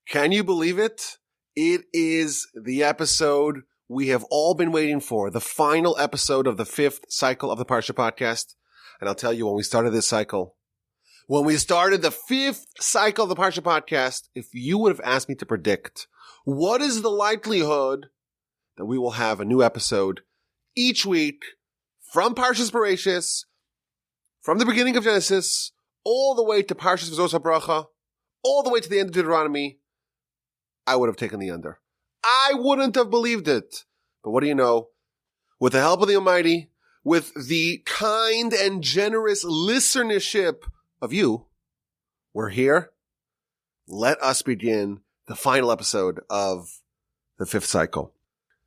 Can you believe it? It is the episode we have all been waiting for, the final episode of the 5th cycle of the Parsha Podcast. And I'll tell you, when we started this cycle, when we started the 5th cycle of the Parsha Podcast, if you would have asked me to predict what is the likelihood that we will have a new episode each week from Parshas Bereshis, from the beginning of Genesis, all the way to Parshas Vezos Habracha, all the way to the end of Deuteronomy, I would have taken the under. I wouldn't have believed it. But what do you know? With the help of the Almighty, with the kind and generous listenership of you, we're here. Let us begin the final episode of the 5th cycle.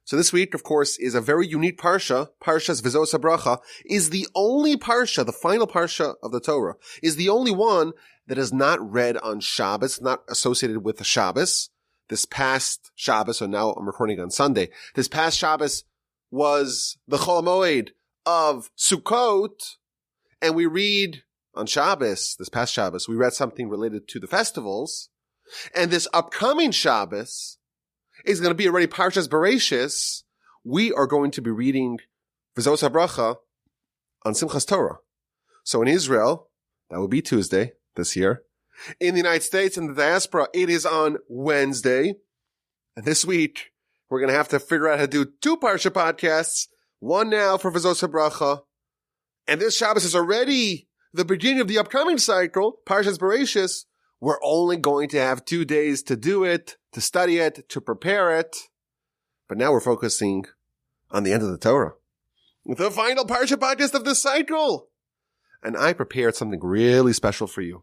So this week, of course, is a very unique Parsha. Parshas Vezos Habracha is the only Parsha, the final Parsha of the Torah, is the only one that is not read on Shabbos, not associated with the Shabbos. This past Shabbos, so now I'm recording on Sunday, this past Shabbos was the Chol HaMoed of Sukkot, and we read on Shabbos, this past Shabbos, we read something related to the festivals, and this upcoming Shabbos is going to be already Parshas Bereshis. We are going to be reading Vezos Habracha on Simchas Torah. So in Israel, that would be Tuesday this year. In the United States and the diaspora, it is on Wednesday. And this week, we're going to have to figure out how to do 2 Parsha podcasts, one now for Vezos Habracha. And this Shabbos is already the beginning of the upcoming cycle, Parshas Bereshis. We're only going to have 2 days to do it, to study it, to prepare it. But now we're focusing on the end of the Torah, the final Parsha podcast of this cycle. And I prepared something really special for you.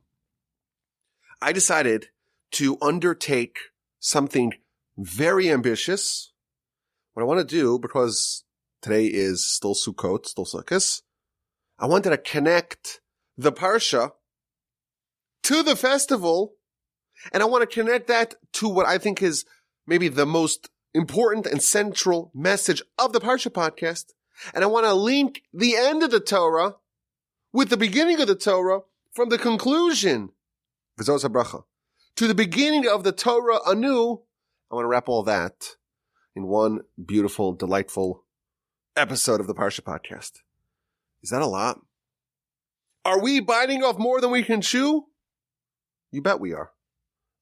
I decided to undertake something very ambitious. What I want to do, because today is still Sukkot, still Sukkos, I wanted to connect the Parsha to the festival, and I want to connect that to what I think is maybe the most important and central message of the Parsha Podcast. And I want to link the end of the Torah with the beginning of the Torah from the conclusion, Vezos Habracha, to the beginning of the Torah anew. I want to wrap all that in one beautiful, delightful episode of the Parsha Podcast. Is that a lot? Are we biting off more than we can chew? You bet we are.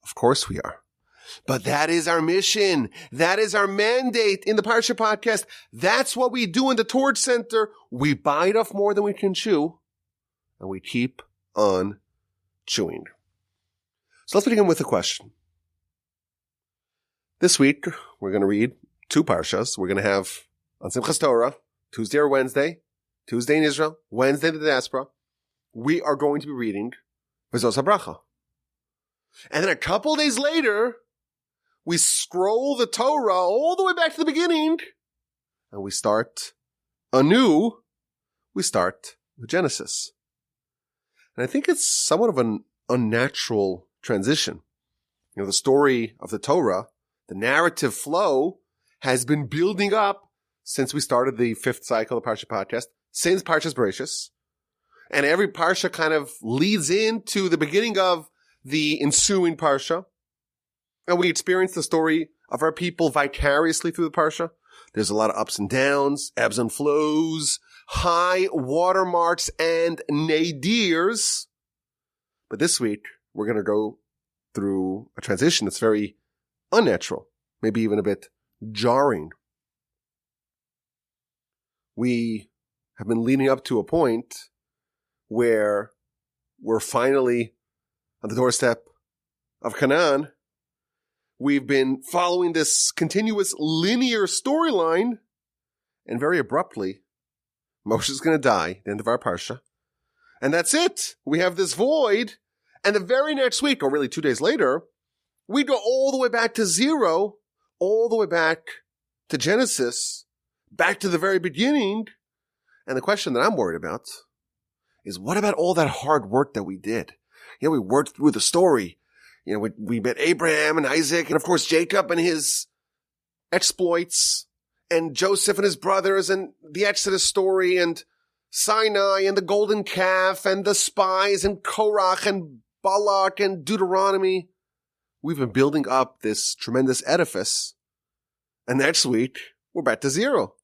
Of course we are. But that is our mission. That is our mandate in the Parsha Podcast. That's what we do in the Torah Center. We bite off more than we can chew, and we keep on chewing. So let's begin with a question. This week, we're going to read 2 Parshas. We're going to have on Simchas Torah, Tuesday or Wednesday, Tuesday in Israel, Wednesday in the diaspora. We are going to be reading Vezos Habracha. And then a couple days later, we scroll the Torah all the way back to the beginning, and we start anew. We start with Genesis. And I think it's somewhat of an unnatural transition. You know, the story of the Torah, the narrative flow, has been building up since we started the 5th cycle of the Parsha Podcast, since Parshas Bereshis. And every Parsha kind of leads into the beginning of the ensuing Parsha. And we experience the story of our people vicariously through the Parsha. There's a lot of ups and downs, ebbs and flows, high watermarks and nadirs. But this week, we're going to go through a transition that's very unnatural, maybe even a bit jarring. We have been leading up to a point where we're finally on the doorstep of Canaan. We've been following this continuous linear storyline, and very abruptly, Moshe is going to die at the end of our Parsha. And that's it. We have this void. And the very next week, or really 2 days later, we go all the way back to 0, all the way back to Genesis, back to the very beginning. And the question that I'm worried about is, what about all that hard work that we did? You know, we worked through the story. You know, we met Abraham and Isaac and, of course, Jacob and his exploits, and Joseph and his brothers, and the Exodus story, and Sinai and the golden calf and the spies and Korach and Balak and Deuteronomy. we've been building up this tremendous edifice, and next week, we're back to zero.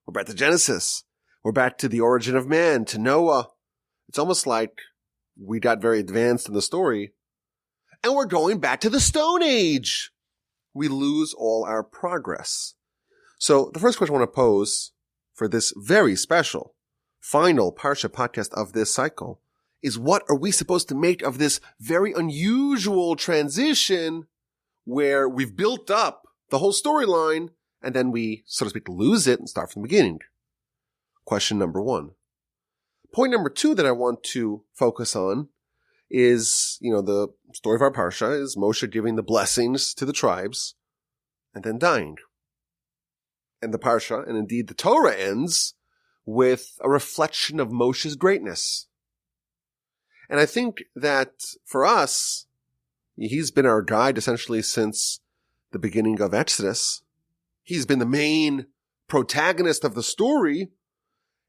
We're back to Genesis. We're back to the origin of man, to Noah. It's almost like we got very advanced in the story, and we're going back to the Stone Age. We lose all our progress. So the first question I want to pose for this very special final Parsha podcast of this cycle is, what are we supposed to make of this very unusual transition where we've built up the whole storyline and then we, so to speak, lose it and start from the beginning? Question number one. Point number two that I want to focus on is, the story of our Parsha is Moshe giving the blessings to the tribes and then dying. And the Parsha, and indeed the Torah, ends with a reflection of Moshe's greatness. And I think that for us, he's been our guide essentially since the beginning of Exodus. He's been the main protagonist of the story.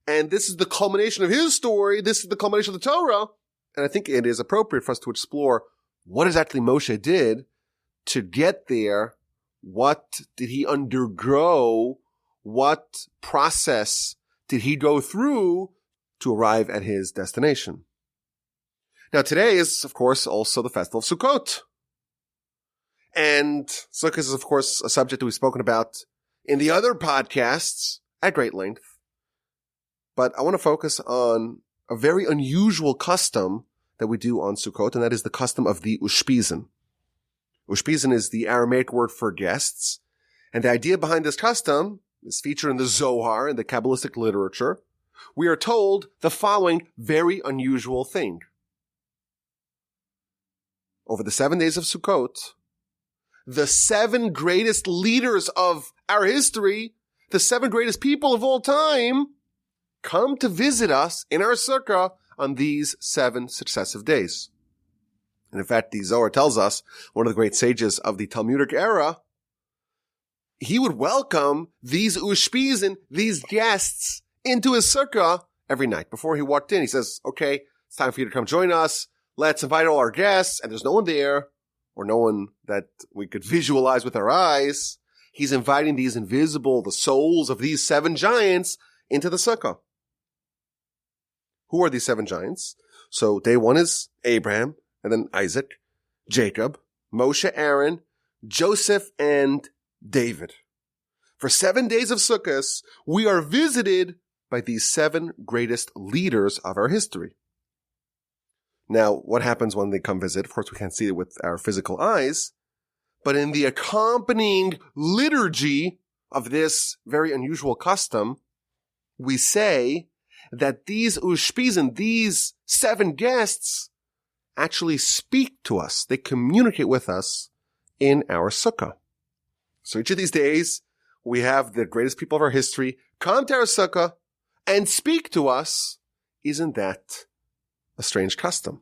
And this is the culmination of his story. This is the culmination of the Torah. And I think it is appropriate for us to explore what exactly Moshe did to get there. What did he undergo? What process did he go through to arrive at his destination? Now today is, of course, also the Festival of Sukkot. And Sukkot is, of course, a subject that we've spoken about in the other podcasts at great length. But I want to focus on a very unusual custom that we do on Sukkot, and that is the custom of the Ushpizin. Ushpizin is the Aramaic word for guests, and the idea behind this custom is featured in the Zohar, in the Kabbalistic literature. We are told the following very unusual thing. Over the 7 days of Sukkot, the 7 greatest leaders of our history, the 7 greatest people of all time, come to visit us in our sukkah on these 7 successive days. And in fact, the Zohar tells us, one of the great sages of the Talmudic era, he would welcome these ushpizin, these guests, into his sukkah every night. Before he walked in, he says, okay, it's time for you to come join us. Let's invite all our guests. And there's no one there, or no one that we could visualize with our eyes. He's inviting these invisible, the souls of these 7 giants into the sukkah. Who are these 7 giants? So day 1 is Abraham, and then Isaac, Jacob, Moshe, Aaron, Joseph, and David. For 7 days of Sukkos, we are visited by these 7 greatest leaders of our history. Now, what happens when they come visit? Of course, we can't see it with our physical eyes, but in the accompanying liturgy of this very unusual custom, we say that these ushpizin, these 7 guests, actually speak to us. They communicate with us in our sukkah. So each of these days, we have the greatest people of our history come to our sukkah and speak to us. Isn't that a strange custom?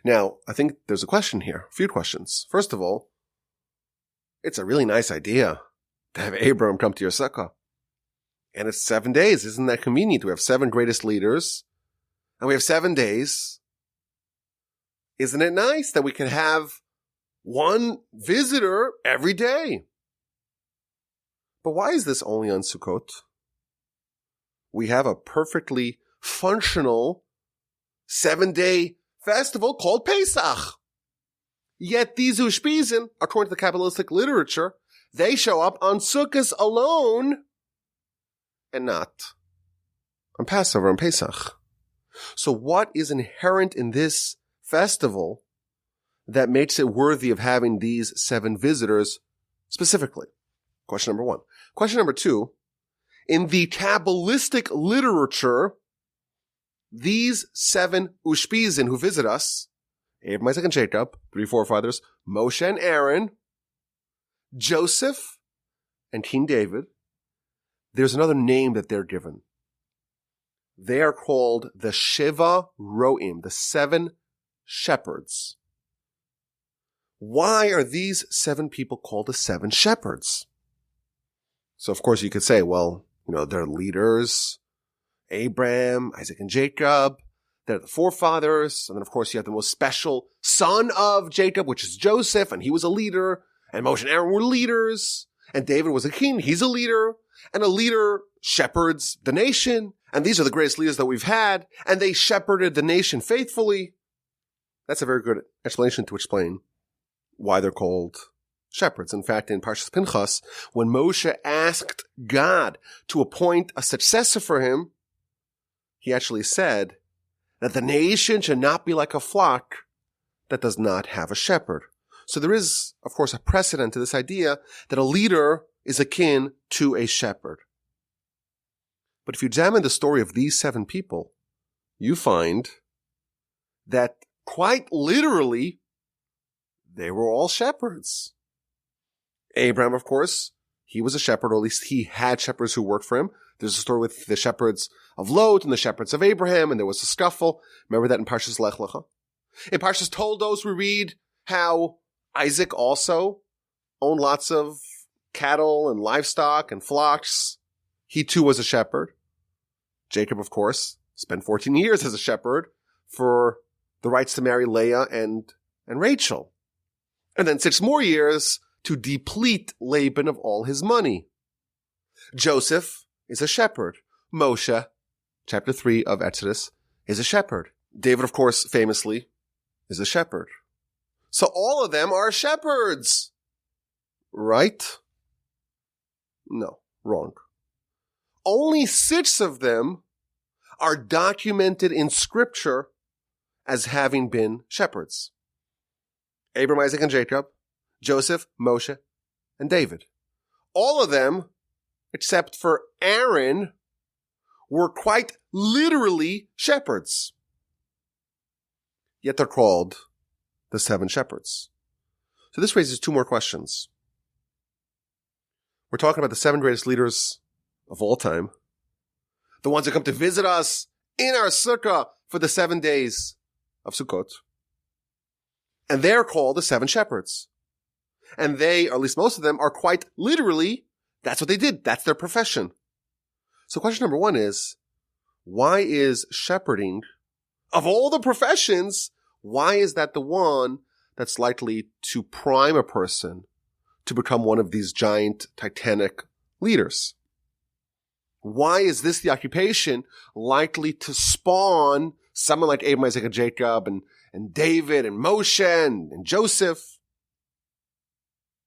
Now, I think there's a question here, a few questions. First of all, it's a really nice idea to have Abraham come to your sukkah. And it's 7 days. Isn't that convenient? We have 7 greatest leaders, and we have 7 days. Isn't it nice that we can have one visitor every day? But why is this only on Sukkot? We have a perfectly functional 7-day festival called Pesach. Yet these ushpizin, according to the Kabbalistic literature, they show up on Sukkot alone and not on Passover and Pesach. So what is inherent in this festival that makes it worthy of having these 7 visitors specifically? Question number 1. Question number 2. In the Kabbalistic literature, these 7 ushpizin who visit us, Abraham, Isaac, and Jacob, 3 forefathers, Moshe and Aaron, Joseph, and King David, there's another name that they're given. They are called the Sheva Roim, the 7 shepherds. Why are these 7 people called the 7 shepherds? So, of course, you could say, well, they're leaders, Abraham, Isaac, and Jacob. They're the forefathers. And then, of course, you have the most special son of Jacob, which is Joseph, and he was a leader. And Moshe and Aaron were leaders. And David was a king. He's a leader. And a leader shepherds the nation. And these are the greatest leaders that we've had. And they shepherded the nation faithfully. That's a very good explanation to explain why they're called shepherds. In fact, in Parsha Pinchas, when Moshe asked God to appoint a successor for him, he actually said that the nation should not be like a flock that does not have a shepherd. So there is, of course, a precedent to this idea that a leader is akin to a shepherd. But if you examine the story of these 7 people, you find that quite literally, they were all shepherds. Abraham, of course, he was a shepherd, or at least he had shepherds who worked for him. There's a story with the shepherds of Lot and the shepherds of Abraham, and there was a scuffle. Remember that in Parshas Lech Lecha? In Parshas Toldos, we read how Isaac also owned lots of cattle and livestock and flocks. He too was a shepherd. Jacob, of course, spent 14 years as a shepherd for the rights to marry Leah and Rachel. And then 6 more years to deplete Laban of all his money. Joseph is a shepherd. Moshe, chapter 3 of Exodus, is a shepherd. David, of course, famously, is a shepherd. So all of them are shepherds. Right? No, wrong. Only 6 of them are documented in Scripture as having been shepherds. Abraham, Isaac, and Jacob, Joseph, Moshe, and David. All of them, except for Aaron, were quite literally shepherds. Yet they're called the 7 shepherds. So this raises 2 more questions. We're talking about the 7 greatest leaders of all time. The ones that come to visit us in our sukkah for the 7 days of Sukkot. And they're called the 7 shepherds. And they, or at least most of them, are quite literally, that's what they did. That's their profession. So question number 1 is, why is shepherding, of all the professions, why is that the one that's likely to prime a person to become one of these giant titanic leaders? Why is this the occupation likely to spawn someone like Abraham, Isaac, and Jacob, and David, and Moshe, and Joseph?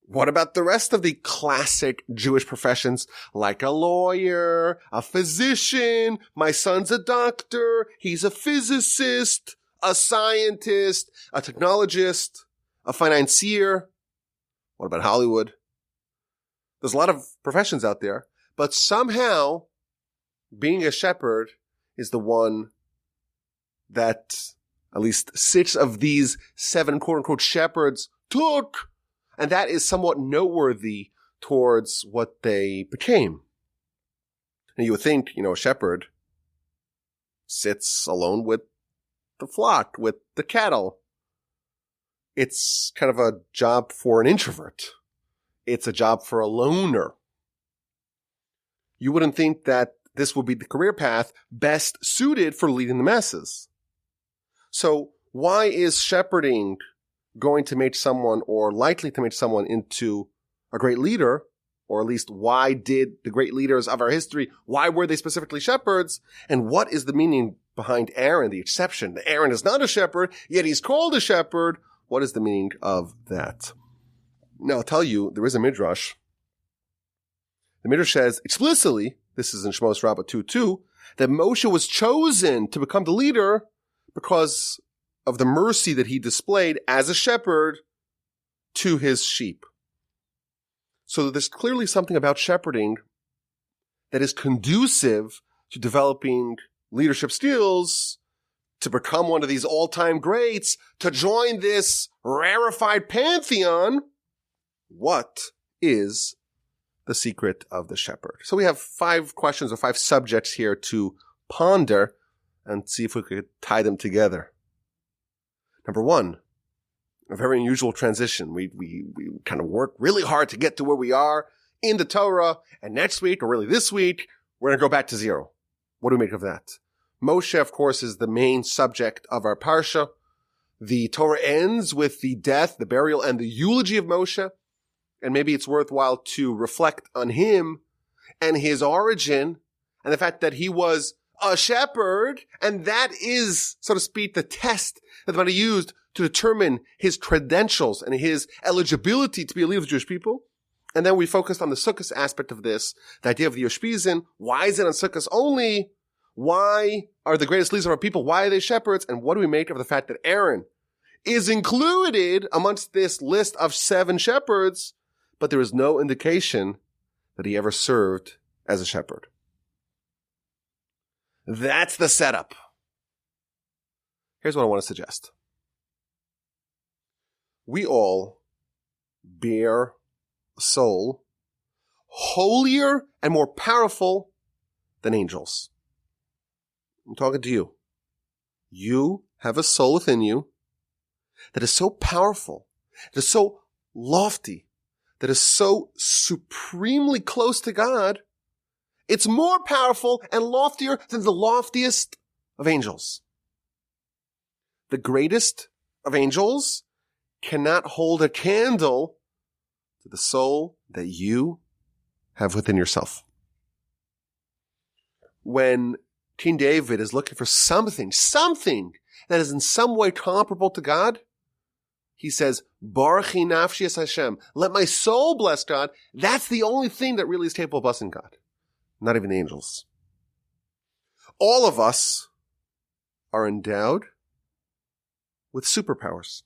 What about the rest of the classic Jewish professions, like a lawyer, a physician, my son's a doctor, he's a physicist, a scientist, a technologist, a financier? What about Hollywood? There's a lot of professions out there, but somehow being a shepherd is the one that at least 6 of these 7 quote-unquote shepherds took, and that is somewhat noteworthy towards what they became. And you would think, a shepherd sits alone with the flock, with the cattle. It's kind of a job for an introvert. It's a job for a loner. You wouldn't think that this would be the career path best suited for leading the masses. So why is shepherding going to make someone, or likely to make someone, into a great leader? Or at least, why did the great leaders of our history, why were they specifically shepherds? And what is the meaning behind Aaron, the exception? Aaron is not a shepherd, yet he's called a shepherd. What is the meaning of that? Now, I'll tell you, there is a midrash. The midrash says explicitly, this is in Shmos Rabbah 2:2, that Moshe was chosen to become the leader because of the mercy that he displayed as a shepherd to his sheep. So there's clearly something about shepherding that is conducive to developing leadership skills, to become one of these all-time greats, to join this rarefied pantheon. What is the secret of the shepherd? So we have 5 questions or 5 subjects here to ponder and see if we could tie them together. Number 1, a very unusual transition. We kind of work really hard to get to where we are in the Torah, and next week, or really this week, we're going to go back to 0. What do we make of that? Moshe, of course, is the main subject of our Parsha. The Torah ends with the death, the burial, and the eulogy of Moshe. And maybe it's worthwhile to reflect on him and his origin and the fact that he was a shepherd. And that is, so to speak, the test that the Madi used to determine his credentials and his eligibility to be a leader of the Jewish people. And then we focused on the Sukkos aspect of this, the idea of the Yoshpizin. Why is it on Sukkos only? Why are the greatest leaders of our people? Why are they shepherds? And what do we make of the fact that Aaron is included amongst this list of 7 shepherds, but there is no indication that he ever served as a shepherd? That's the setup. Here's what I want to suggest. We all bear a soul holier and more powerful than angels. I'm talking to you. You have a soul within you that is so powerful, that is so lofty, that is so supremely close to God. It's more powerful and loftier than the loftiest of angels. The greatest of angels cannot hold a candle to the soul that you have within yourself. When King David is looking for something that is in some way comparable to God, he says, Baruchi nafshi es Hashem. Let my soul bless God. That's the only thing that really is capable of blessing God. Not even the angels. All of us are endowed with superpowers.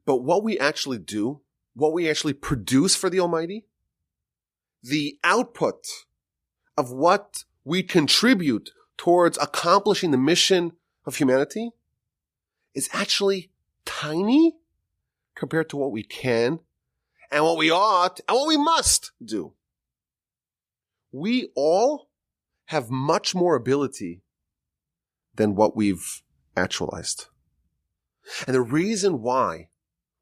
But what we actually do, what we actually produce for the Almighty, the output of what we contribute towards accomplishing the mission of humanity is actually tiny compared to what we can and what we ought and what we must do. We all have much more ability than what we've actualized. And the reason why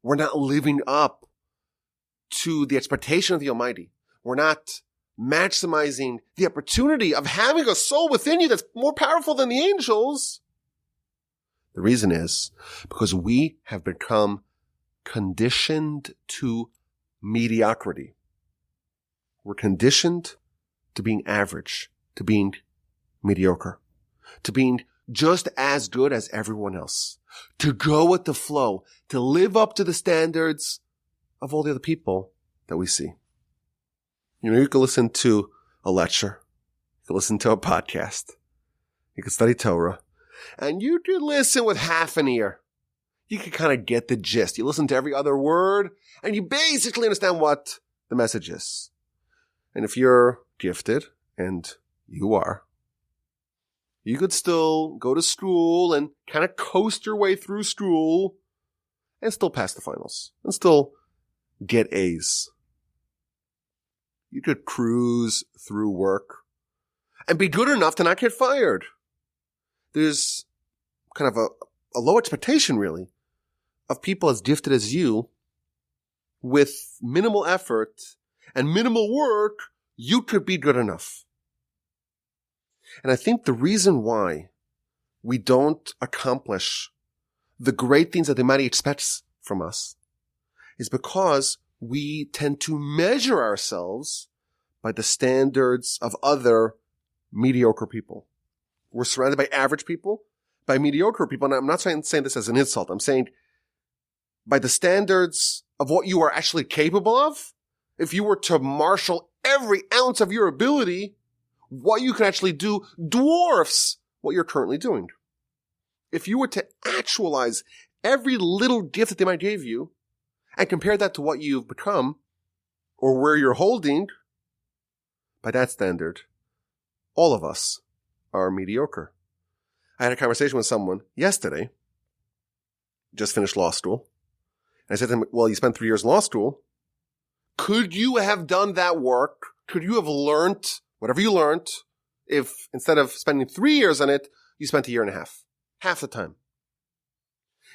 we're not living up to the expectation of the Almighty, we're not maximizing the opportunity of having a soul within you that's more powerful than the angels, the reason is because we have become conditioned to mediocrity. We're conditioned to being average, to being mediocre, to being just as good as everyone else, to go with the flow, to live up to the standards of all the other people that we see. You know, you can listen to a lecture, you can listen to a podcast, you can study Torah, and you can listen with half an ear. You can kind of get the gist. You listen to every other word, and you basically understand what the message is. And if you're gifted, and you are, you could still go to school and kind of coast your way through school and still pass the finals and still get A's. You could cruise through work and be good enough to not get fired. There's kind of a low expectation, really, of people as gifted as you. With minimal effort and minimal work, you could be good enough. And I think the reason why we don't accomplish the great things that the Almighty expects from us is because we tend to measure ourselves by the standards of other mediocre people. We're surrounded by average people, by mediocre people. And I'm not saying this as an insult. I'm saying by the standards of what you are actually capable of. If you were to marshal every ounce of your ability, what you can actually do dwarfs what you're currently doing. If you were to actualize every little gift that they might give you and compare that to what you've become or where you're holding, by that standard, all of us are mediocre. I had a conversation with someone yesterday, just finished law school. And I said to him, well, you spent 3 years in law school. Could you have done that work? Could you have learned whatever you learned if instead of spending 3 years on it, you spent 1.5 years? Half the time.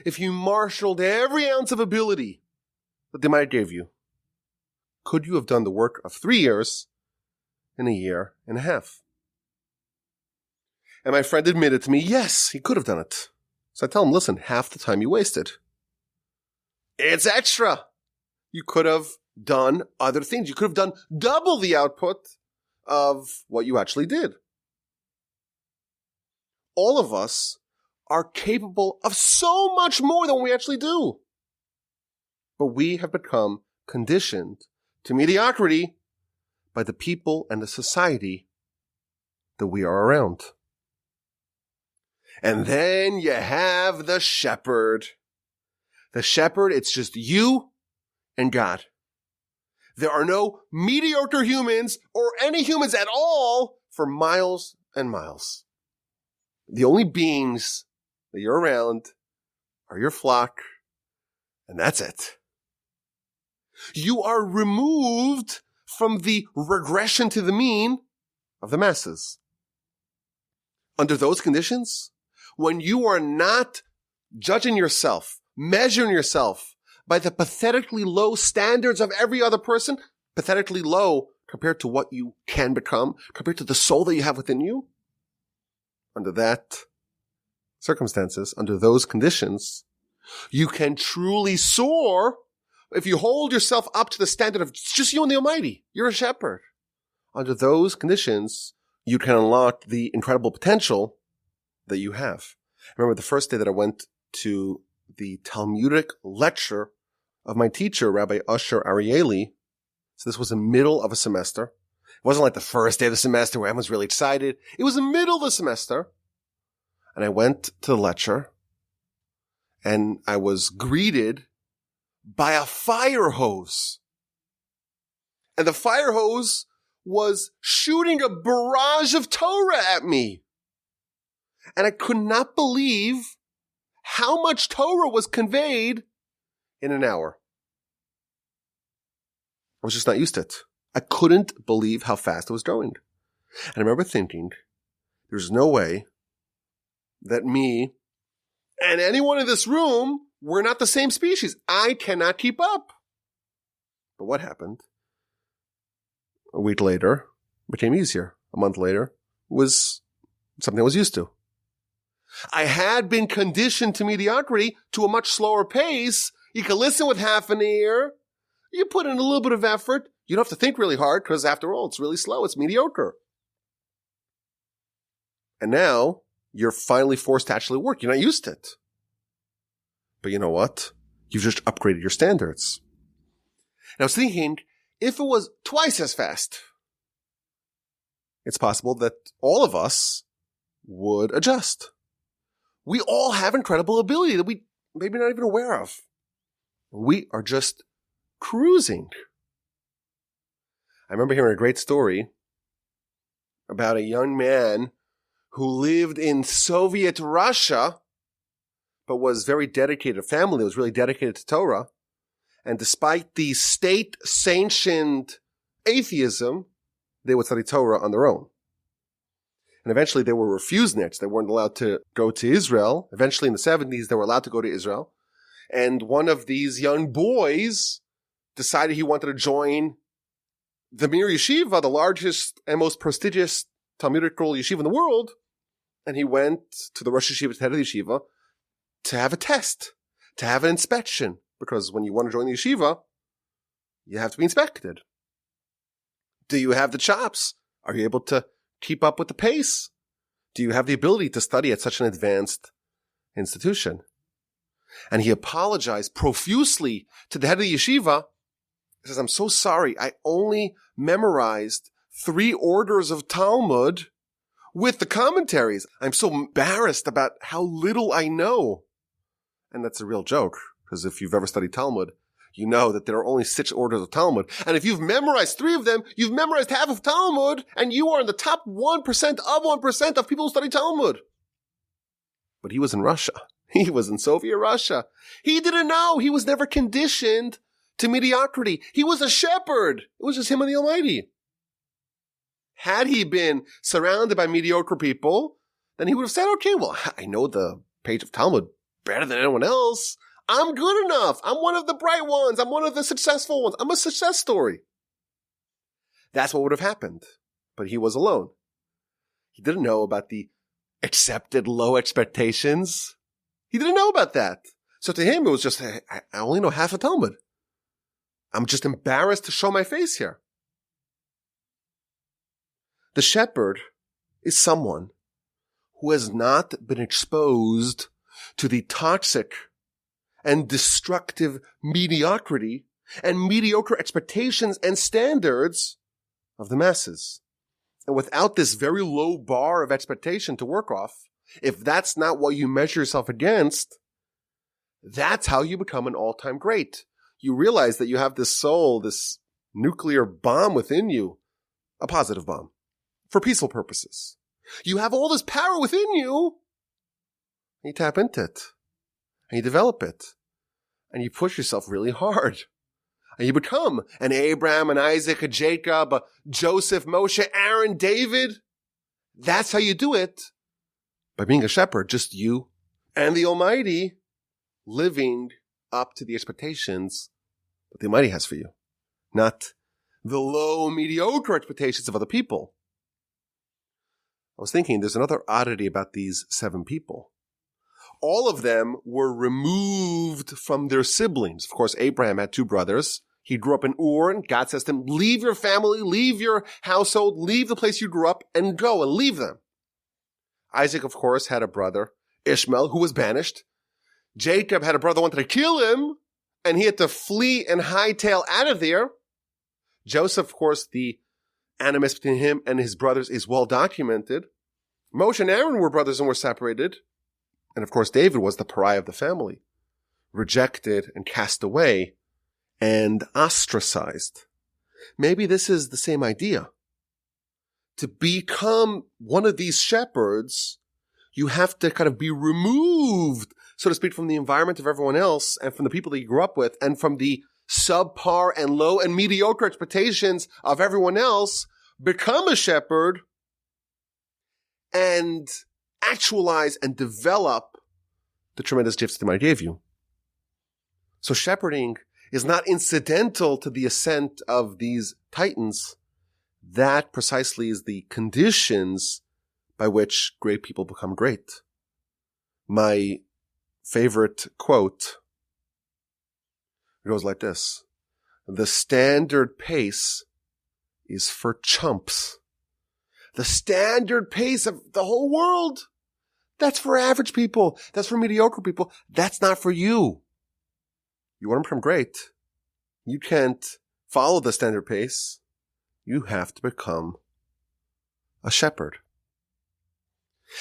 If you marshaled every ounce of ability that they might have gave you, could you have done the work of 3 years in 1.5 years? And my friend admitted to me, yes, he could have done it. So I tell him, listen, half the time you wasted. It's extra. You could have done other things. You could have done double the output of what you actually did. All of us are capable of so much more than we actually do. But we have become conditioned to mediocrity by the people and the society that we are around. And then you have the shepherd. The shepherd, it's just you and God. There are no mediocre humans or any humans at all for miles and miles. The only beings that you're around are your flock, and that's it. You are removed from the regression to the mean of the masses. Under those conditions, when you are not judging yourself, measuring yourself by the pathetically low standards of every other person, pathetically low compared to what you can become, compared to the soul that you have within you, under that circumstances, under those conditions, you can truly soar if you hold yourself up to the standard of just you and the Almighty. You're a shepherd. Under those conditions, you can unlock the incredible potential that you have. I remember the first day that I went to the Talmudic lecture of my teacher, Rabbi Usher Arieli. So this was the middle of a semester. It wasn't like the first day of the semester where everyone's really excited. It was the middle of the semester. And I went to the lecture and I was greeted by a fire hose. And the fire hose was shooting a barrage of Torah at me. And I could not believe how much Torah was conveyed in an hour. I was just not used to it. I couldn't believe how fast it was going. And I remember thinking, there's no way that me and anyone in this room, we're not the same species. I cannot keep up. But what happened? A week later, it became easier. A month later, was something I was used to. I had been conditioned to mediocrity to a much slower pace. You can listen with half an ear. You put in a little bit of effort. You don't have to think really hard because after all, it's really slow. It's mediocre. And now you're finally forced to actually work. You're not used to it. But you know what? You've just upgraded your standards. And I was thinking, if it was twice as fast, it's possible that all of us would adjust. We all have incredible ability that we maybe not even aware of. We are just cruising. I remember hearing a great story about a young man who lived in Soviet Russia, but was very dedicated, a family that was really dedicated to Torah. And despite the state-sanctioned atheism, they would study Torah on their own. And eventually they were refused next. They weren't allowed to go to Israel. Eventually in the 70s, they were allowed to go to Israel. And one of these young boys decided he wanted to join the Mir Yeshiva, the largest and most prestigious Talmudical yeshiva in the world. And he went to the Rosh Yeshiva, head of the yeshiva, to have a test, to have an inspection. Because when you want to join the yeshiva, you have to be inspected. Do you have the chops? Are you able to keep up with the pace? Do you have the ability to study at such an advanced institution? And he apologized profusely to the head of the yeshiva. He says, I'm so sorry. I only memorized 3 orders of Talmud with the commentaries. I'm so embarrassed about how little I know. And that's a real joke, because if you've ever studied Talmud, you know that there are only 6 orders of Talmud. And if you've memorized 3 of them, you've memorized half of Talmud, and you are in the top 1% of 1% of people who study Talmud. But he was in Russia. He was in Soviet Russia. He didn't know. He was never conditioned to mediocrity. He was a shepherd. It was just him and the Almighty. Had he been surrounded by mediocre people, then he would have said, okay, well, I know the page of Talmud better than anyone else. I'm good enough. I'm one of the bright ones. I'm one of the successful ones. I'm a success story. That's what would have happened. But he was alone. He didn't know about the accepted low expectations. He didn't know about that. So to him, it was just, I only know half a Talmud. I'm just embarrassed to show my face here. The shepherd is someone who has not been exposed to the toxic and destructive mediocrity and mediocre expectations and standards of the masses. And without this very low bar of expectation to work off, if that's not what you measure yourself against, that's how you become an all-time great. You realize that you have this soul, this nuclear bomb within you, a positive bomb, for peaceful purposes. You have all this power within you, and you tap into it, and you develop it, and you push yourself really hard. And you become an Abraham, an Isaac, a Jacob, a Joseph, Moshe, Aaron, David. That's how you do it. By being a shepherd, just you and the Almighty living up to the expectations that the Almighty has for you. Not the low, mediocre expectations of other people. I was thinking there's another oddity about these 7 people. All of them were removed from their siblings. Of course, Abraham had 2 brothers. He grew up in Ur, and God says to him, leave your family, leave your household, leave the place you grew up, and go and leave them. Isaac, of course, had a brother, Ishmael, who was banished. Jacob had a brother who wanted to kill him, and he had to flee and hightail out of there. Joseph, of course, the animus between him and his brothers is well documented. Moshe and Aaron were brothers and were separated. And of course, David was the pariah of the family, rejected and cast away and ostracized. Maybe this is the same idea. To become one of these shepherds, you have to kind of be removed, so to speak, from the environment of everyone else and from the people that you grew up with and from the subpar and low and mediocre expectations of everyone else. Become a shepherd and actualize and develop the tremendous gifts that I gave you. So shepherding is not incidental to the ascent of these titans. That precisely is the conditions by which great people become great. My favorite quote goes like this: the standard pace is for chumps. The standard pace of the whole world, that's for average people. That's for mediocre people. That's not for you. You want to become great. You can't follow the standard pace. You have to become a shepherd.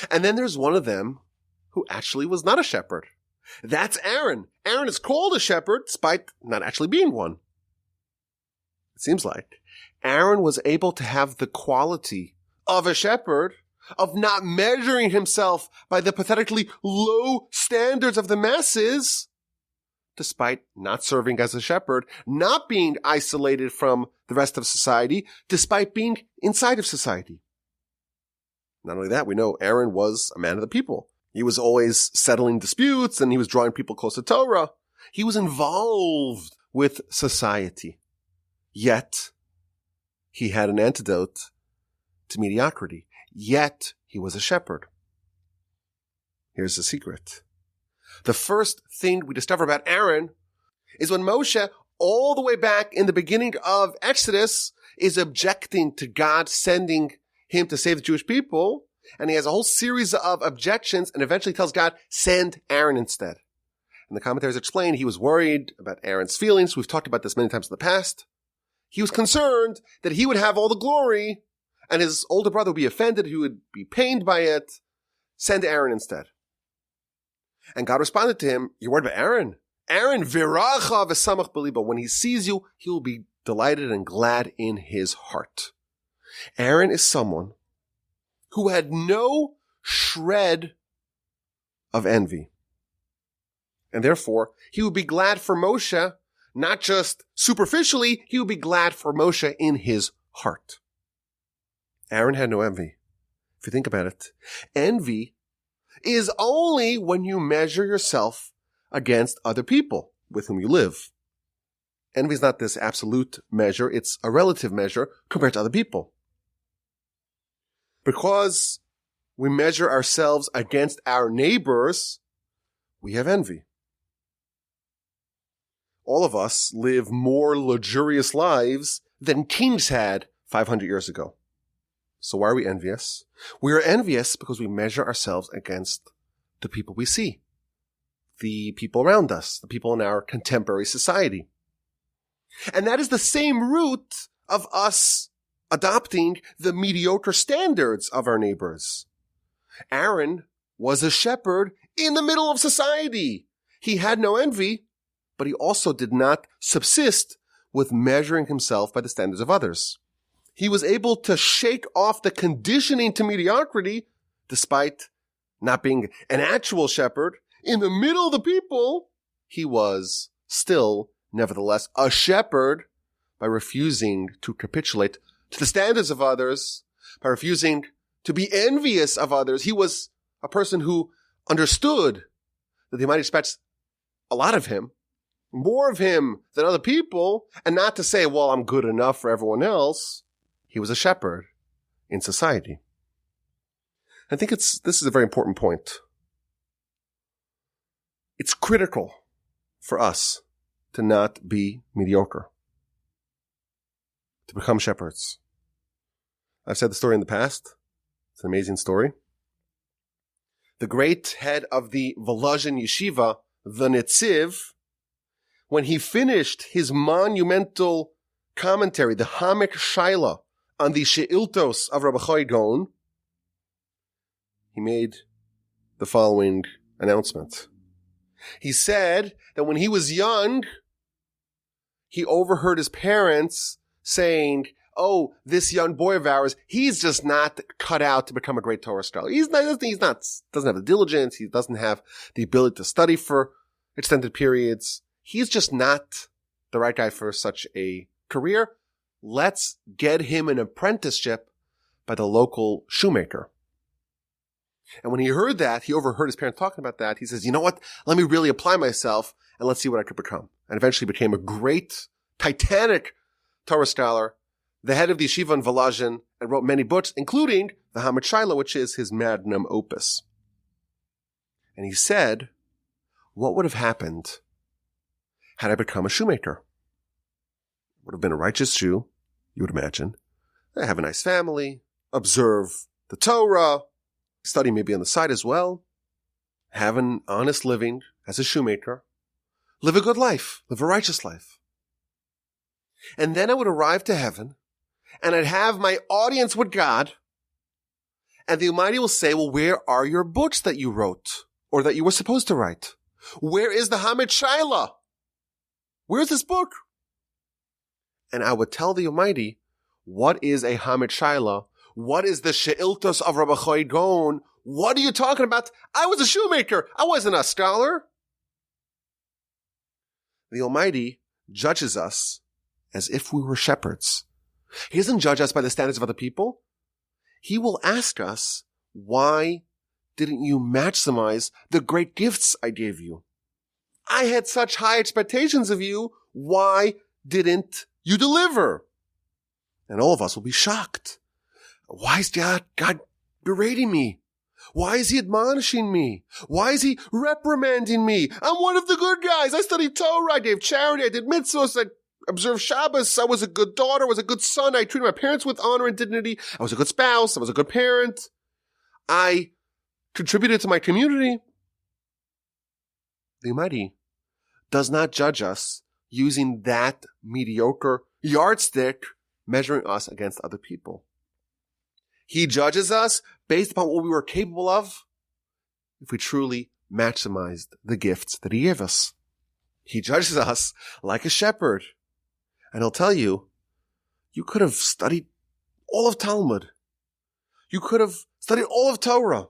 And then there's one of them who actually was not a shepherd. That's Aaron. Aaron is called a shepherd despite not actually being one. It seems like Aaron was able to have the quality of a shepherd, of not measuring himself by the pathetically low standards of the masses, despite not serving as a shepherd, not being isolated from the rest of society, despite being inside of society. Not only that, we know Aaron was a man of the people. He was always settling disputes and he was drawing people close to Torah. He was involved with society. Yet, he had an antidote to mediocrity. Yet, he was a shepherd. Here's the secret. The first thing we discover about Aaron is when Moshe, all the way back in the beginning of Exodus, is objecting to God sending him to save the Jewish people, and he has a whole series of objections and eventually tells God, send Aaron instead. And the commentaries explain he was worried about Aaron's feelings. We've talked about this many times in the past. He was concerned that he would have all the glory and his older brother would be offended, he would be pained by it. Send Aaron instead. And God responded to him, you're worried about Aaron? Aaron, viracha v'samach b'libo. When he sees you, he will be delighted and glad in his heart. Aaron is someone who had no shred of envy. And therefore, he would be glad for Moshe, not just superficially, he would be glad for Moshe in his heart. Aaron had no envy. If you think about it, envy is only when you measure yourself against other people with whom you live. Envy is not this absolute measure, it's a relative measure compared to other people. Because we measure ourselves against our neighbors, we have envy. All of us live more luxurious lives than kings had 500 years ago. So why are we envious? We are envious because we measure ourselves against the people we see, the people around us, the people in our contemporary society. And that is the same root of us adopting the mediocre standards of our neighbors. Aaron was a shepherd in the middle of society. He had no envy, but he also did not subsist with measuring himself by the standards of others. He was able to shake off the conditioning to mediocrity, despite not being an actual shepherd. In the middle of the people, he was still, nevertheless, a shepherd by refusing to capitulate to the standards of others, by refusing to be envious of others. He was a person who understood that they might expect a lot of him, more of him than other people, and not to say, well, I'm good enough for everyone else. He was a shepherd in society. I think this is a very important point. It's critical for us to not be mediocre, to become shepherds. I've said the story in the past. It's an amazing story. The great head of the Volozhin yeshiva, the Netziv, when he finished his monumental commentary, the Hamek Shaila, on the She'iltos of Rabbi Chai Gaon, he made the following announcement. He said that when he was young, he overheard his parents saying, oh, this young boy of ours, he's just not cut out to become a great Torah scholar. He doesn't have the diligence. He doesn't have the ability to study for extended periods. He's just not the right guy for such a career. Let's get him an apprenticeship by the local shoemaker. And when he heard that, he overheard his parents talking about that. He says, you know what? Let me really apply myself and let's see what I could become. And eventually became a great, titanic Torah scholar, the head of the yeshiva in Volozhin, and wrote many books, including the Hamet Shaila, which is his magnum opus. And he said, what would have happened had I become a shoemaker? Would have been a righteous Jew, you would imagine. I have a nice family, observe the Torah, study maybe on the side as well, have an honest living as a shoemaker, live a good life, live a righteous life. And then I would arrive to heaven, and I'd have my audience with God, and the Almighty will say, well, where are your books that you wrote, or that you were supposed to write? Where is the Hamet Shaila? Where's this book? And I would tell the Almighty, what is a Hamet Shaila? What is the She'iltos of Rabbi Chai Gaon? What are you talking about? I was a shoemaker. I wasn't a scholar. The Almighty judges us as if we were shepherds. He doesn't judge us by the standards of other people. He will ask us, why didn't you maximize the great gifts I gave you? I had such high expectations of you. Why didn't you deliver? And all of us will be shocked. Why is God berating me? Why is he admonishing me? Why is he reprimanding me? I'm one of the good guys. I studied Torah. I gave charity. I did mitzvahs. I observed Shabbos. I was a good daughter. I was a good son. I treated my parents with honor and dignity. I was a good spouse. I was a good parent. I contributed to my community. The Almighty does not judge us using that mediocre yardstick, measuring us against other people. He judges us based upon what we were capable of if we truly maximized the gifts that he gave us. He judges us like a shepherd. And he'll tell you, you could have studied all of Talmud. You could have studied all of Torah.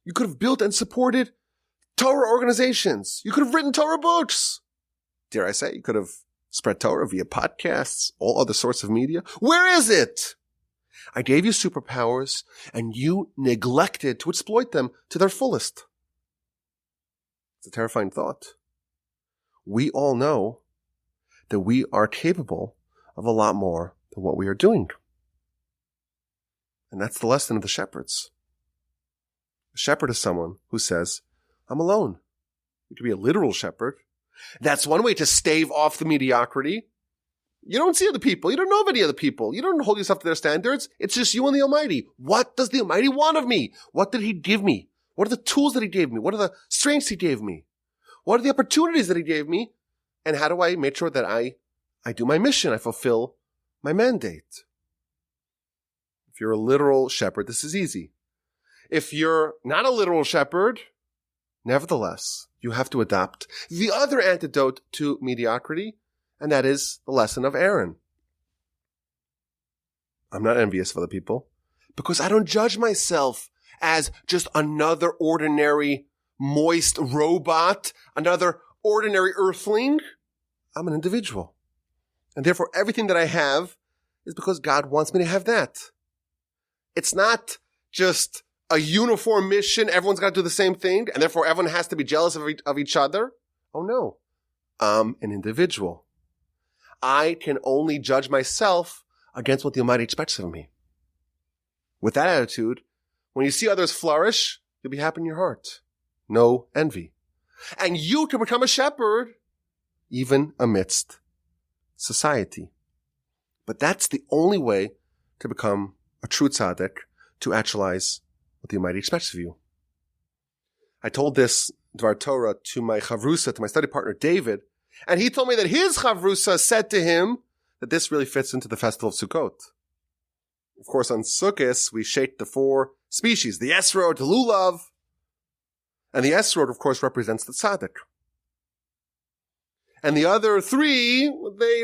You could have built and supported Torah organizations. You could have written Torah books. Dare I say, you could have spread Torah via podcasts, all other sorts of media. Where is it? I gave you superpowers, and you neglected to exploit them to their fullest. It's a terrifying thought. We all know that we are capable of a lot more than what we are doing. And that's the lesson of the shepherds. shepherd is someone who says, I'm alone. You could be a literal shepherd. That's one way to stave off the mediocrity. You don't see other people. You don't know of any other people. You don't hold yourself to their standards. It's just you and the Almighty. What does the Almighty want of me? What did He give me? What are the tools that He gave me? What are the strengths He gave me? What are the opportunities that He gave me? And how do I make sure that I do my mission? I fulfill my mandate. If you're a literal shepherd, this is easy. If you're not a literal shepherd, nevertheless, you have to adopt the other antidote to mediocrity, and that is the lesson of Aaron. I'm not envious of other people because I don't judge myself as just another ordinary moist robot, another ordinary earthling. I'm an individual. And therefore, everything that I have is because God wants me to have that. It's not just a uniform mission. Everyone's got to do the same thing, and therefore everyone has to be jealous of each other. Oh no. I'm an individual. I can only judge myself against what the Almighty expects of me. With that attitude, when you see others flourish, you'll be happy in your heart. No envy. And you can become a shepherd even amidst society. But that's the only way to become a true tzaddik, to actualize what the Almighty expects of you. I told this Dvar Torah to my chavrusa, to my study partner David, and he told me that his chavrusa said to him that this really fits into the Festival of Sukkot. Of course, on Sukkos, we shake the 4 species, the esrog, the lulav, and the esrog, of course, represents the tzaddik. And the other 3, they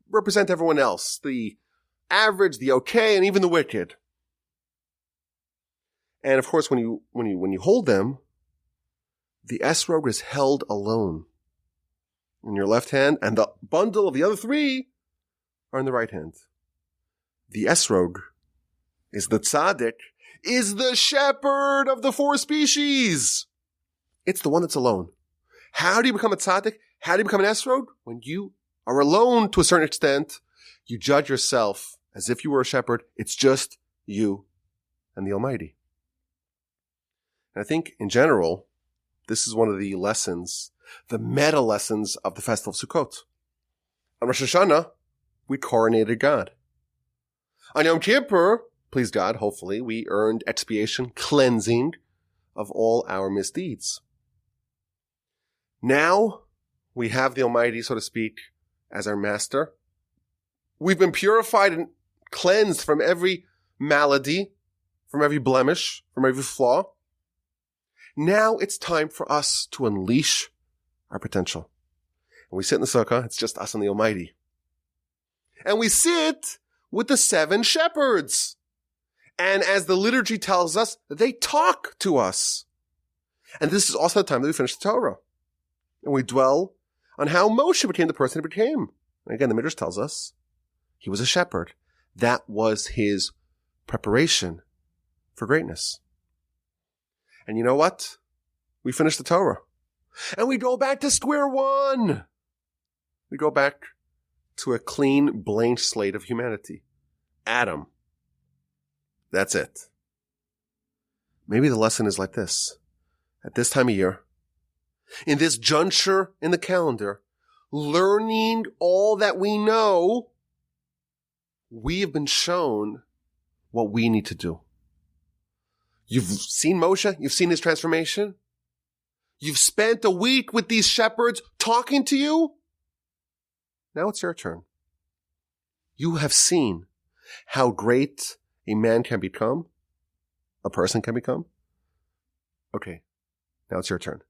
represent everyone else, the average, the okay, and even the wicked. And of course, when you hold them, the esrog is held alone in your left hand, and the bundle of the other 3 are in the right hand. The esrog is the tzaddik, is the shepherd of the 4 species. It's the one that's alone. How do you become a tzaddik? How do you become an esrog? When you are alone to a certain extent, you judge yourself as if you were a shepherd. It's just you and the Almighty. And I think in general, this is one of the lessons, the meta lessons of the Festival of Sukkot. On Rosh Hashanah, we coronated God. On Yom Kippur, please God, hopefully, we earned expiation, cleansing of all our misdeeds. Now, we have the Almighty, so to speak, as our master. We've been purified and cleansed from every malady, from every blemish, from every flaw. Now it's time for us to unleash our potential. And we sit in the sukkah, it's just us and the Almighty. And we sit with the 7 shepherds. And as the liturgy tells us, they talk to us. And this is also the time that we finish the Torah. And we dwell on how Moshe became the person he became. And again, the Midrash tells us he was a shepherd. That was his preparation for greatness. And you know what? We finish the Torah. And we go back to square one. We go back to a clean, blank slate of humanity. Adam. That's it. Maybe the lesson is like this. At this time of year, in this juncture in the calendar, learning all that we know, we have been shown what we need to do. You've seen Moshe. You've seen his transformation. You've spent a week with these shepherds talking to you. Now it's your turn. You have seen how great a man can become, a person can become. Okay, now it's your turn.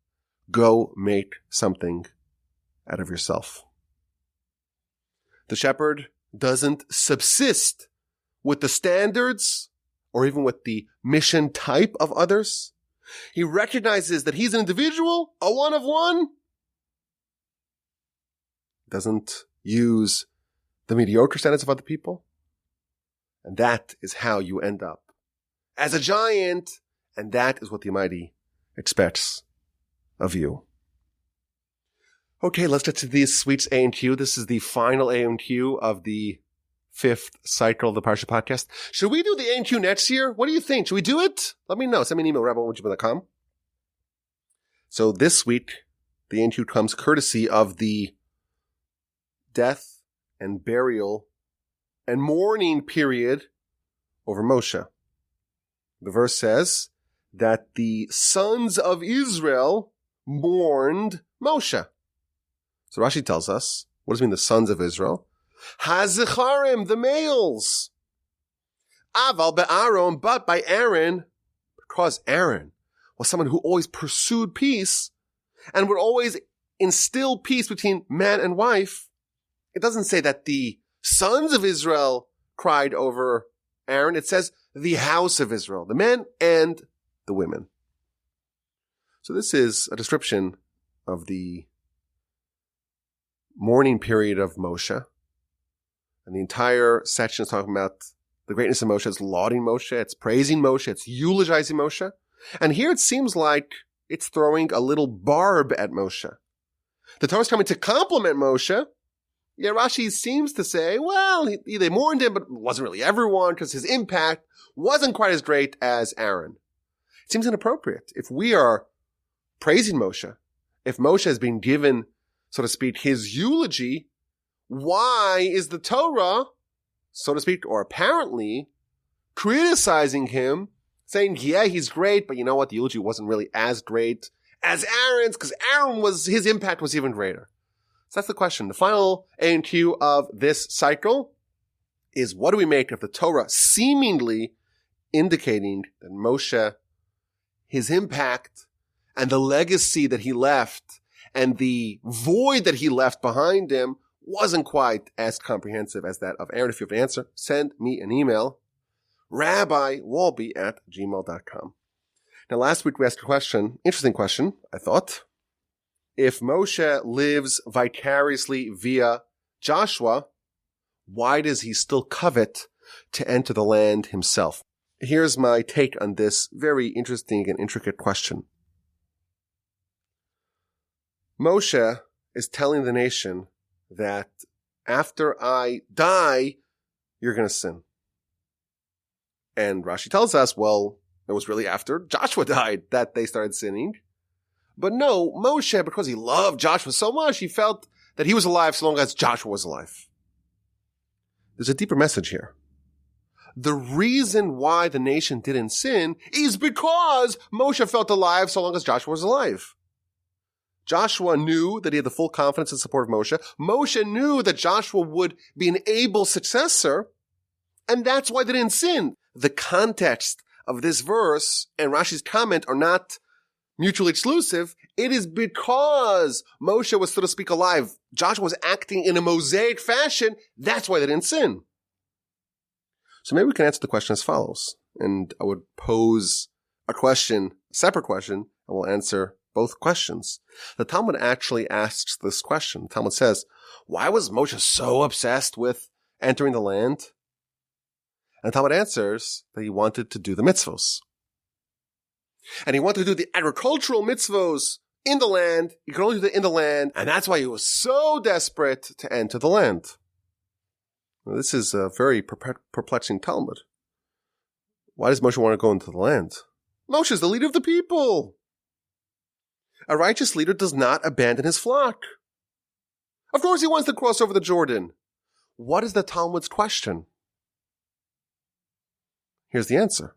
Go make something out of yourself. The shepherd doesn't subsist with the standards or even with the mission type of others. He recognizes that he's an individual, a one of one. Doesn't use the mediocre standards of other people. And that is how you end up as a giant. And that is what the Almighty expects of you. Okay, let's get to these sweets A and Q. This is the final A and Q of the fifth cycle of the Parsha Podcast. Should we do the anew next year? What do you think? Should we do it? Let me know. Send me an email, rabbi@com. So this week, the anew comes courtesy of the death and burial and mourning period over Moshe. The verse says that the sons of Israel mourned Moshe. So Rashi tells us, what does it mean, the sons of Israel? Hazicharim, the males. Aval be'Aaron, but by Aaron, because Aaron was someone who always pursued peace and would always instill peace between man and wife. It doesn't say that the sons of Israel cried over Aaron. It says the house of Israel, the men and the women. So this is a description of the mourning period of Moshe. And the entire section is talking about the greatness of Moshe. It's lauding Moshe. It's praising Moshe. It's eulogizing Moshe. And here it seems like it's throwing a little barb at Moshe. The Torah is coming to compliment Moshe. Yeah, Rashi seems to say, well, they mourned him, but it wasn't really everyone because his impact wasn't quite as great as Aaron. It seems inappropriate. If we are praising Moshe, if Moshe has been given, so to speak, his eulogy, why is the Torah, so to speak, or apparently criticizing him, saying, yeah, he's great, but you know what? The eulogy wasn't really as great as Aaron's because his impact was even greater. So that's the question. The final anew of this cycle is, what do we make of the Torah seemingly indicating that Moshe, his impact and the legacy that he left and the void that he left behind him wasn't quite as comprehensive as that of Aaron? If you have an answer, send me an email, rabbiwalby@gmail.com. Now, last week we asked a question, interesting question, I thought. If Moshe lives vicariously via Joshua, why does he still covet to enter the land himself? Here's my take on this very interesting and intricate question. Moshe is telling the nation that after I die, you're going to sin. And Rashi tells us, well, it was really after Joshua died that they started sinning. But no, Moshe, because he loved Joshua so much, he felt that he was alive so long as Joshua was alive. There's a deeper message here. The reason why the nation didn't sin is because Moshe felt alive so long as Joshua was alive. Joshua knew that he had the full confidence and support of Moshe. Moshe knew that Joshua would be an able successor, and that's why they didn't sin. The context of this verse and Rashi's comment are not mutually exclusive. It is because Moshe was, so to speak, alive. Joshua was acting in a Mosaic fashion. That's why they didn't sin. So maybe we can answer the question as follows. And I would pose a separate question, and we'll answer both questions. The Talmud actually asks this question. The Talmud says, why was Moshe so obsessed with entering the land? And the Talmud answers that he wanted to do the mitzvos. And he wanted to do the agricultural mitzvos in the land. He could only do it in the land. And that's why he was so desperate to enter the land. Now, this is a very perplexing Talmud. Why does Moshe want to go into the land? Moshe is the leader of the people. A righteous leader does not abandon his flock. Of course he wants to cross over the Jordan. What is the Talmud's question? Here's the answer.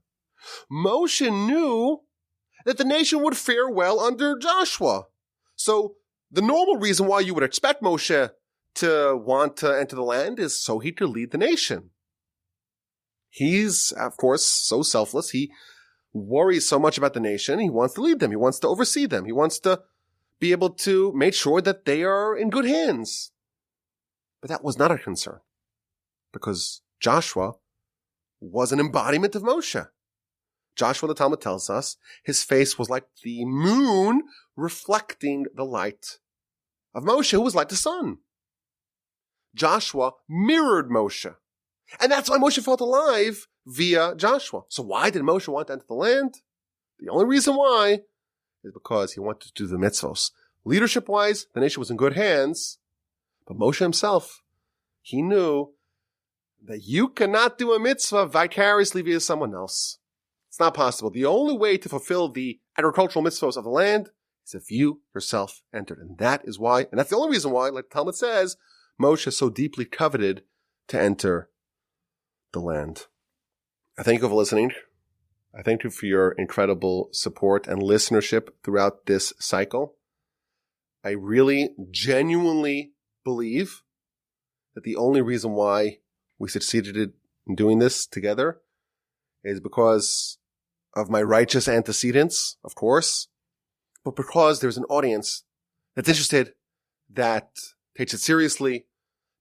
Moshe knew that the nation would fare well under Joshua. So the normal reason why you would expect Moshe to want to enter the land is so he could lead the nation. He's, of course, so selfless. He worries so much about the nation. He wants to lead them. He wants to oversee them. He wants to be able to make sure that they are in good hands. But that was not a concern, because Joshua was an embodiment of Moshe. Joshua, the Talmud tells us, his face was like the moon reflecting the light of Moshe, who was like the sun. Joshua mirrored Moshe. And that's why Moshe felt alive via Joshua. So why did Moshe want to enter the land? The only reason why is because he wanted to do the mitzvos. Leadership-wise, the nation was in good hands. But Moshe himself, he knew that you cannot do a mitzvah vicariously via someone else. It's not possible. The only way to fulfill the agricultural mitzvahs of the land is if you yourself entered. And that is why, and that's the only reason why, like the Talmud says, Moshe so deeply coveted to enter the land. I thank you for listening. I thank you for your incredible support and listenership throughout this cycle. I really genuinely believe that the only reason why we succeeded in doing this together is because of my righteous antecedents, of course, but because there's an audience that's interested, that takes it seriously,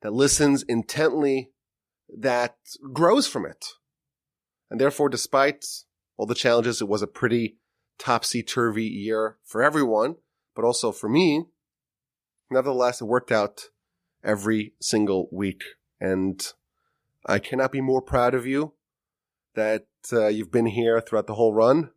that listens intently, that grows from it. And therefore, despite all the challenges, it was a pretty topsy-turvy year for everyone, but also for me. Nevertheless, it worked out every single week. And I cannot be more proud of you that you've been here throughout the whole run.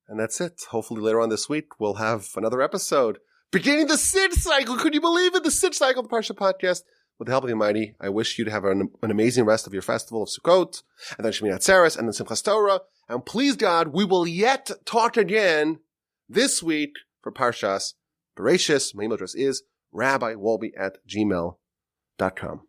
And that's it. Hopefully later on this week, we'll have another episode. Beginning the 6th cycle. Could you believe it? The 6th cycle of the Parsha Podcast. With the help of the Almighty, I wish you to have an amazing rest of your Festival of Sukkot, and then Shemini Atzeres, and then Simchas Torah. And please God, we will yet talk again this week for Parshas Bereshis. My email address is rabbiwolbe@gmail.com.